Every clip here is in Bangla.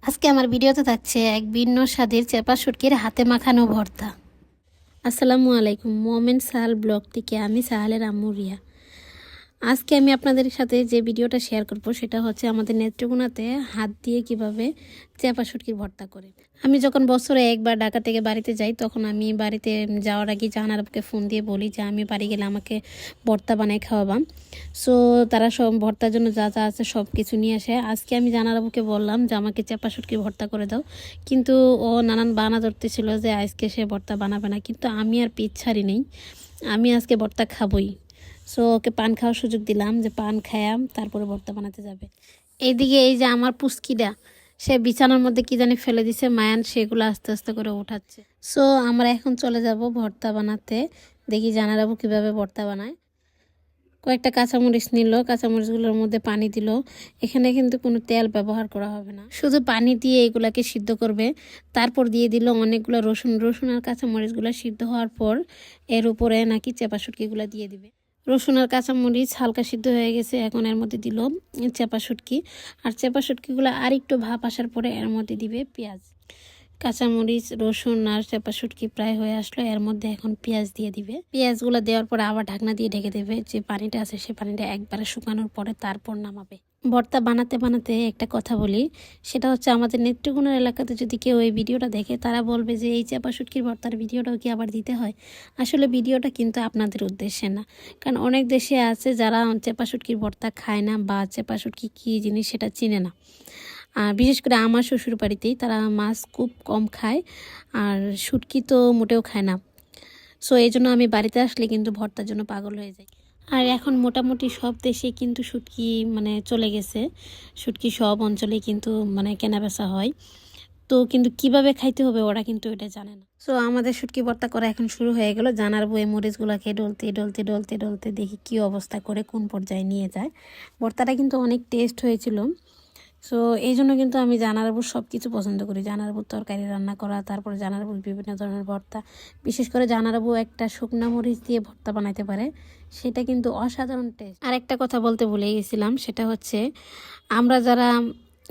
আজকে আমার ভিডিওতে থাকছে এক ভিন্ন স্বাদের চেপা শুটকির হাতে মাখানো ভর্তা। আসসালামু আলাইকুম, মোমেন্ট সাহাল ব্লগ থেকে আমি সাহালের আম্মু রিয়া। আজকে আমি আপনাদের সাথে যে ভিডিওটা শেয়ার করব সেটা হচ্ছে আমাদের নেত্রকোনাতে হাত দিয়ে কিভাবে চেপা শুটকির ভর্তা করে। আমি যখন বছরে একবার ঢাকা থেকে বাড়িতে যাই তখন আমি বাড়িতে যাওয়ার আগে জাহানার আপুকে ফোন দিয়ে বলি যে আমি বাড়ি গেলে আমাকে ভর্তা বানাই খাওয়াবাম। সো তারা সব ভর্তার জন্য যা যা আছে সব কিছু নিয়ে আসে। আজকে আমি জাহানার আপুকে বললাম যে আমাকে চেপা শুটকি ভর্তা করে দাও, কিন্তু ও নানান বাহানা ধরতেছিল যে আজকে সে ভর্তা বানাবে না, কিন্তু আমি আর পিছ ছাড়ি নেই, আমি আজকে ভর্তা খাবই। সো ওকে পান খাওয়ার সুযোগ দিলাম যে পান খায়াম তারপরে ভর্তা বানাতে যাবে। এইদিকে এই যে আমার পুস্কিটা, সে বিছানার মধ্যে কি জানি ফেলে দিছে, মায়ান সেগুলো আস্তে আস্তে করে উঠাচ্ছে। সো আমরা এখন চলে যাব ভর্তা বানাতে, দেখি জানারাবো কীভাবে ভর্তা বানায়। কয়েকটা কাঁচামরিচ নিল, কাঁচামরিচগুলোর মধ্যে পানি দিল। এখানে কিন্তু কোনো তেল ব্যবহার করা হবে না, শুধু পানি দিয়ে এগুলাকে সিদ্ধ করবে। তারপর দিয়ে দিল অনেকগুলো রসুন আর কাঁচামরিচগুলো সিদ্ধ হওয়ার পর এর উপরে নাকি চেপা শুটকিগুলো দিয়ে দিবে। রসুন আর কাঁচামরিচ হালকা সিদ্ধ হয়ে গেছে, এখন এর মধ্যে দিল চেপা শুটকি। আর চেপা শুটকিগুলো আর একটু ভাপ আসার পরে এর মধ্যে দিবে পেঁয়াজ। কাঁচামরিচ, রসুন আর চেপা শুটকি প্রায় হয়ে আসলো, এর মধ্যে এখন পেঁয়াজ দিয়ে দিবে। পেঁয়াজগুলো দেওয়ার পরে আবার ঢাকনা দিয়ে ঢেকে দেবে, যে পানিটা আছে সে পানিটা একবারে শুকানোর পরে তারপর নামাবে। ভর্তা বানাতে বানাতে একটা কথা বলি, সেটা হচ্ছে আমাদের নেত্রকোনার এলাকাতে যদি কেউ এই ভিডিওটা দেখে তারা বলবে যে এই চেপা শুটকির ভর্তার ভিডিওটাও কি আবার দিতে হয়। আসলে ভিডিওটা কিন্তু আপনাদের উদ্দেশ্যে না, কারণ অনেক দেশে আছে যারা চেপা শুটকির ভর্তা খায় না বা চেপা শুটকি কী জিনিস সেটা চিনে না। আর বিশেষ করে আমার শ্বশুর বাড়িতেই তারা মাছ খুব কম খায় আর শুটকি তো মোটেও খায় না। সো এই জন্য আমি বাড়িতে আসলে কিন্তু ভর্তার জন্য পাগল হয়ে যাই। আর এখন মোটামুটি সব দেশে কিন্তু শুটকি চলে গেছে, শুটকি সব অঞ্চলেই কিন্তু কেনাবেচা হয়। তো কিন্তু কিভাবে খাইতে হবে ওরা কিন্তু এটা জানে না। সো আমাদের শুটকি ভর্তা করা এখন শুরু হয়ে গেল। জানার বই মরিচগুলোকে ডলতে ডলতে ডলতে ডলতে দেখি কি অবস্থা করে কোন পর্যায়ে নিয়ে যায়। ভর্তাটা কিন্তু অনেক টেস্ট হয়েছিল। সো এই জন্য কিন্তু আমি জানারবুর সব কিছু পছন্দ করি, জানারবুর তরকারি রান্না করা, তারপরে জানারবুর বিভিন্ন ধরনের ভর্তা। বিশেষ করে জানারবু একটা শুকনা মরিচ দিয়ে ভর্তা বানাইতে পারে, সেটা কিন্তু অসাধারণ টেস্ট। আর একটা কথা বলতে ভুলে গেছিলাম, সেটা হচ্ছে আমরা যারা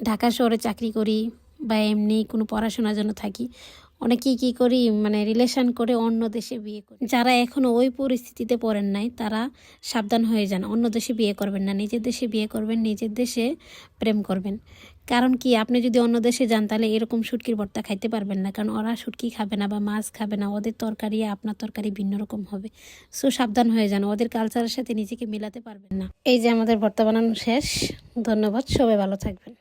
ঢাকা শহরে চাকরি করি বা এমনি কোনো পড়াশোনার জন্য থাকি, অনেকেই কী করি রিলেশন করে অন্য দেশে বিয়ে করি। যারা এখনও ওই পরিস্থিতিতে পড়েন নাই তারা সাবধান হয়ে যান, অন্য দেশে বিয়ে করবেন না, নিজের দেশে বিয়ে করবেন, নিজের দেশে প্রেম করবেন। কারণ কি, আপনি যদি অন্য দেশে যান তাহলে এরকম শুটকির ভর্তা খাইতে পারবেন না, কারণ ওরা শুটকি খাবে না বা মাছ খাবে না, ওদের তরকারি আপনার তরকারি ভিন্ন রকম হবে। সো সাবধান হয়ে যান, ওদের কালচারের সাথে নিজেকে মেলাতে পারবেন না। এই যে আমাদের ভর্তা বানানো শেষ। ধন্যবাদ, সবাই ভালো থাকবেন।